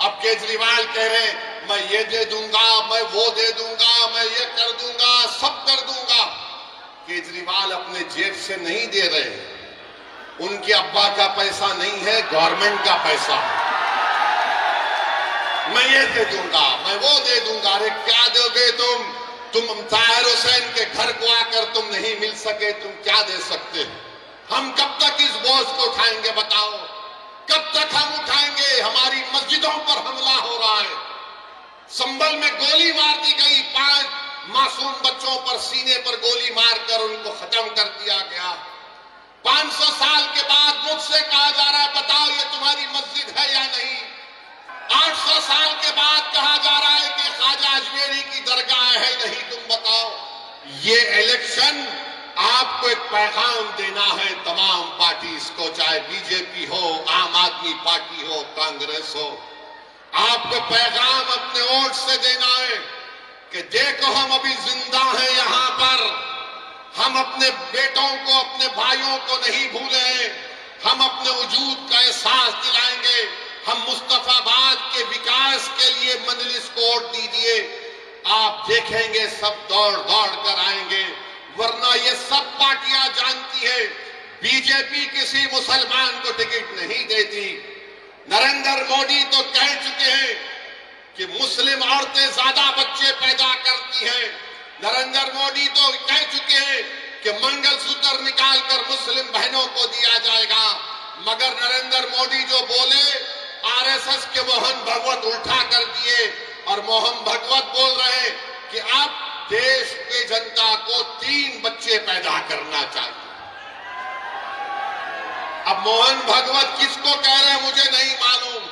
अब केजरीवाल कह रहे मैं ये दे दूंगा, मैं वो दे दूंगा, मैं ये कर दूंगा, सब कर दूंगा। केजरीवाल अपने जेब से नहीं दे रहे, उनके अब्बा का पैसा नहीं है, गवर्नमेंट का पैसा। मैं ये दे दूंगा, मैं वो दे दूंगा। अरे क्या दोगे तुम ताहिर हुसैन के घर को आकर तुम नहीं मिल सके, तुम क्या दे सकते हो? हम कब तक इस बोझ को उठाएंगे बताओ? कब तक हम उठाएंगे? हमारी मस्जिदों पर हमला हो रहा है। संभल में गोली मार दी गई, 5 मासूम बच्चों पर सीने पर गोली मारकर उनको खत्म कर दिया गया। 500 साल के बाद मुझसे कहा जा रहा है बताओ ये तुम्हारी मस्जिद है या नहीं। 800 साल के बाद कहा जा रहा है कि ख्वाजा अजमेरी की दरगाह है नहीं, तुम बताओ। ये इलेक्शन आपको एक पैगाम देना है तमाम पार्टीज को, चाहे बीजेपी हो, आम आदमी पार्टी हो, कांग्रेस हो। आपको पैगाम अपने वोट से देना है कि देखो हम अभी जिंदा हैं यहां पर, हम अपने बेटों को, अपने भाइयों को नहीं भूले, हम अपने वजूद का एहसास दिलाएंगे। हम मुस्तफाबाद के विकास के लिए मजलिस को वोट दीजिए, आप देखेंगे सब दौड़ दौड़ कर आएंगे। वरना ये सब पार्टियां जानती है बीजेपी किसी मुसलमान को टिकट नहीं देती। नरेंद्र मोदी तो कह चुके हैं कि मुस्लिम औरतें ज्यादा बच्चे पैदा करती हैं। नरेंद्र मोदी तो कह चुके हैं कि मंगलसूत्र निकालकर मुस्लिम बहनों को दिया जाएगा। मगर नरेंद्र मोदी जो बोले, आरएसएस के मोहन भगवत उल्टा कर दिए और मोहन भगवत बोल रहे हैं कि अब देश की जनता को 3 बच्चे पैदा करना चाहिए। अब मोहन भगवत किसको कह रहे हैं मुझे नहीं मालूम।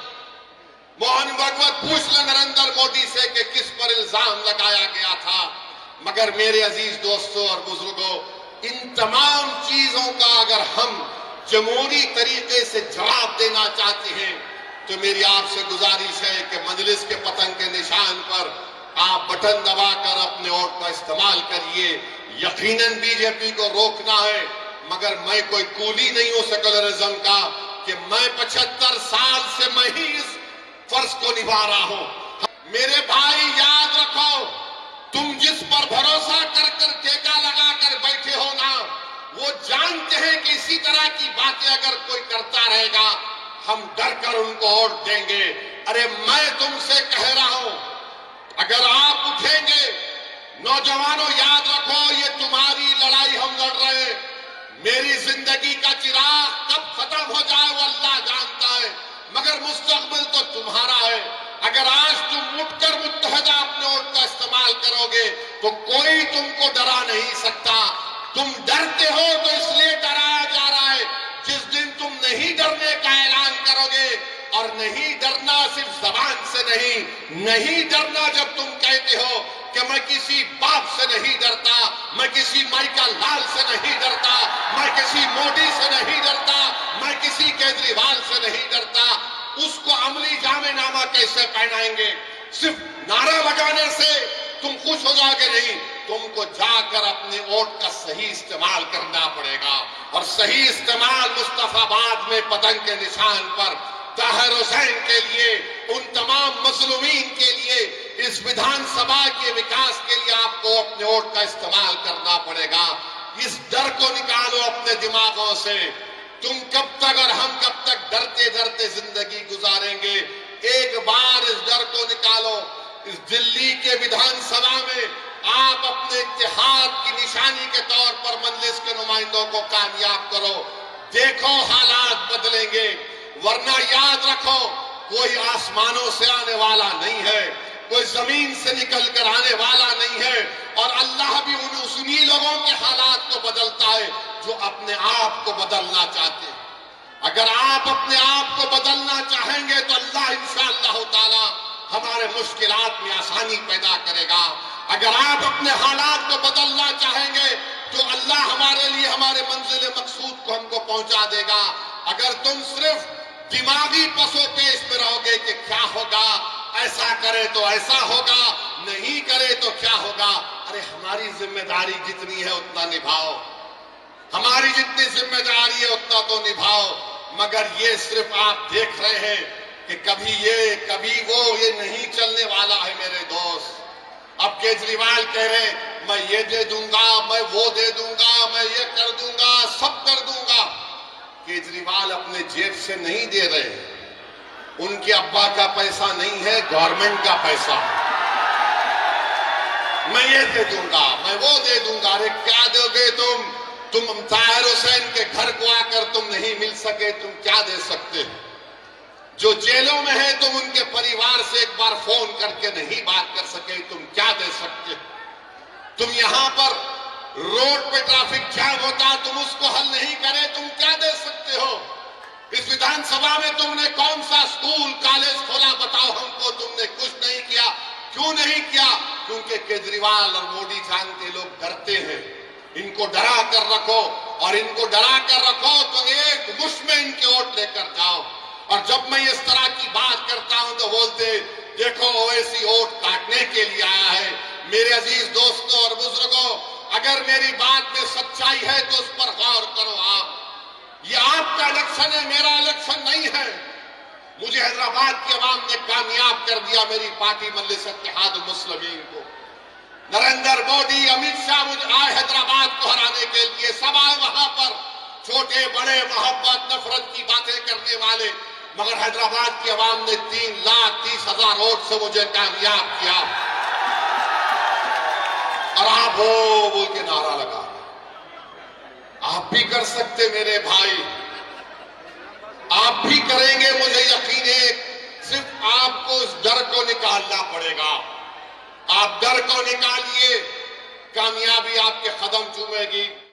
मोहन भगवत पूछ ले नरेंद्र मोदी से कि किस पर इल्जाम लगाया गया था। मगर मेरे अजीज दोस्तों और बुजुर्गों, इन तमाम चीजों का अगर हम जमहूरी तरीके से जवाब देना चाहते हैं तो मेरी आपसे गुजारिश है कि मजलिस के पतंग के निशान पर आप बटन दबाकर अपने वोट का इस्तेमाल करिए। यकीनन बीजेपी को रोकना है, मगर मैं कोई कूली नहीं हूं सेकुलरिज्म का कि मैं 75 साल से मैं ही इस फर्ज को निभा रहा हूं। मेरे भाई याद रखो, तुम जिस पर भरोसा कर कर ठेका लगाकर बैठे हो ना, वो जानते हैं कि इसी तरह की बातें अगर कोई करता रहेगा हम डर कर उनको वोट देंगे। अरे मैं तुमसे कह रहा हूं, अगर आप उठेंगे, नौजवानों याद रखो ये तुम्हारी लड़ाई हम लड़ रहे हैं। मेरी जिंदगी का चिराग कब खत्म हो जाए वो अल्लाह जानता है, मगर मुस्तकबिल तो तुम्हारा है। अगर आज तुम उठकर मुत्तहदा अपने वोट का इस्तेमाल करोगे तो कोई तुमको डरा नहीं सकता। तुम डरते हो तो इसलिए डराया जा रहा है। जिस दिन तुम नहीं डरने का ऐलान करोगे, और नहीं डरना सिर्फ जबान से नहीं डरना जब तुम कहते हो कि मैं किसी बाप से नहीं डरता, मैं किसी माइका लाल से नहीं डरता, मैं किसी मोदी से नहीं डरता, मैं किसी केजरीवाल से नहीं डरता, उसको अमली जामेनामा कैसे पहनाएंगे? सिर्फ नारा लगाने से तुम खुश हो जाओगे नहीं, तुमको जाकर अपने वोट का सही इस्तेमाल करना पड़ेगा। और सही इस्तेमाल मुस्तफाबाद में पतंग के निशान पर ताहिर हुसैन के लिए, उन तमाम मजलूमीन के लिए, इस विधानसभा के विकास के लिए आपको अपने वोट का इस्तेमाल करना पड़ेगा। इस डर को निकालो अपने दिमागों से। तुम कब तक और हम कब तक डरते डरते जिंदगी गुजारेंगे? एक बार इस डर को निकालो। इस दिल्ली के विधानसभा में आप अपने इत्तेहाद की निशानी के तौर पर मजलिस के नुमाइंदों को कामयाब करो। देखो हालात बदलेंगे। वरना याद रखो, कोई आसमानों से आने वाला नहीं है, कोई जमीन से निकल कर आने वाला नहीं है। और अल्लाह भी उन्हीं लोगों के हालात को बदलता है जो अपने आप को बदलना चाहते हैं। अगर आप अपने आप को बदलना चाहेंगे तो अल्लाह इंशाअल्लाह ताला हमारे मुश्किलात में आसानी पैदा करेगा। अगर आप अपने हालात को बदलना चाहेंगे तो अल्लाह हमारे लिए हमारे मंजिल मकसूद को हमको पहुंचा देगा। अगर तुम सिर्फ दिमागी पसोपेश में रहोगे कि क्या होगा, ऐसा करे तो ऐसा होगा, नहीं करे तो क्या होगा, अरे हमारी जिम्मेदारी जितनी है उतना निभाओ, हमारी जितनी जिम्मेदारी है उतना तो निभाओ। मगर ये सिर्फ आप देख रहे हैं कि कभी ये कभी वो, ये नहीं चलने वाला है मेरे दोस्त। अब केजरीवाल कह रहे मैं ये दे दूंगा, मैं वो दे दूंगा, मैं ये कर दूंगा, सब कर दूंगा। केजरीवाल अपने जेब से नहीं दे रहे, उनके अब्बा का पैसा नहीं है, गवर्नमेंट का पैसा। मैं ये दे दूंगा, मैं वो दे दूंगा। अरे क्या दोगे तुम ताहिर हुसैन के घर को आकर तुम नहीं मिल सके, तुम क्या दे सकते हो? जो जेलों में है तुम उनके परिवार से एक बार फोन करके नहीं बात कर सके, तुम क्या दे सकते? तुम यहां पर रोड पे ट्रैफिक जाम होता, तुम उसको हल नहीं करे, तुम क्या दे सकते हो? इस विधानसभा में तुमने कौन सा स्कूल कॉलेज खोला बताओ हमको? तुमने कुछ नहीं किया। क्यों नहीं किया? क्योंकि केजरीवाल और मोदी जानते लोग डरते हैं। इनको डरा कर रखो, और इनको डरा कर रखो तो एक मुश्त में इनके वोट लेकर जाओ। और जब मैं इस तरह की बात करता हूं तो बोलते देखो ओवैसी वोट काटने के लिए आया है। मेरे अजीज दोस्तों और बुजुर्गों, अगर मेरी बात में सच्चाई है तो उस पर गौर करो। आप, ये आपका इलेक्शन है, मेरा इलेक्शन नहीं है। मुझे हैदराबाद की आवाम ने कामयाब कर दिया, मेरी पार्टी मजलिस इत्तेहादुल मुस्लिमीन को। नरेंद्र मोदी, अमित शाह मुझे आए हैदराबाद को हराने के लिए, सब आए वहां पर, छोटे बड़े, मोहब्बत नफरत की बातें करने वाले। मगर हैदराबाद की आवाम ने 3,30,000 वोट से मुझे कामयाब किया। और आप हो बोल के नारा लगा। आप भी कर सकते मेरे भाई, आप भी करेंगे, मुझे यकीन है। सिर्फ आपको इस डर को निकालना पड़ेगा। आप डर को निकालिए, कामयाबी आपके कदम चूमेगी।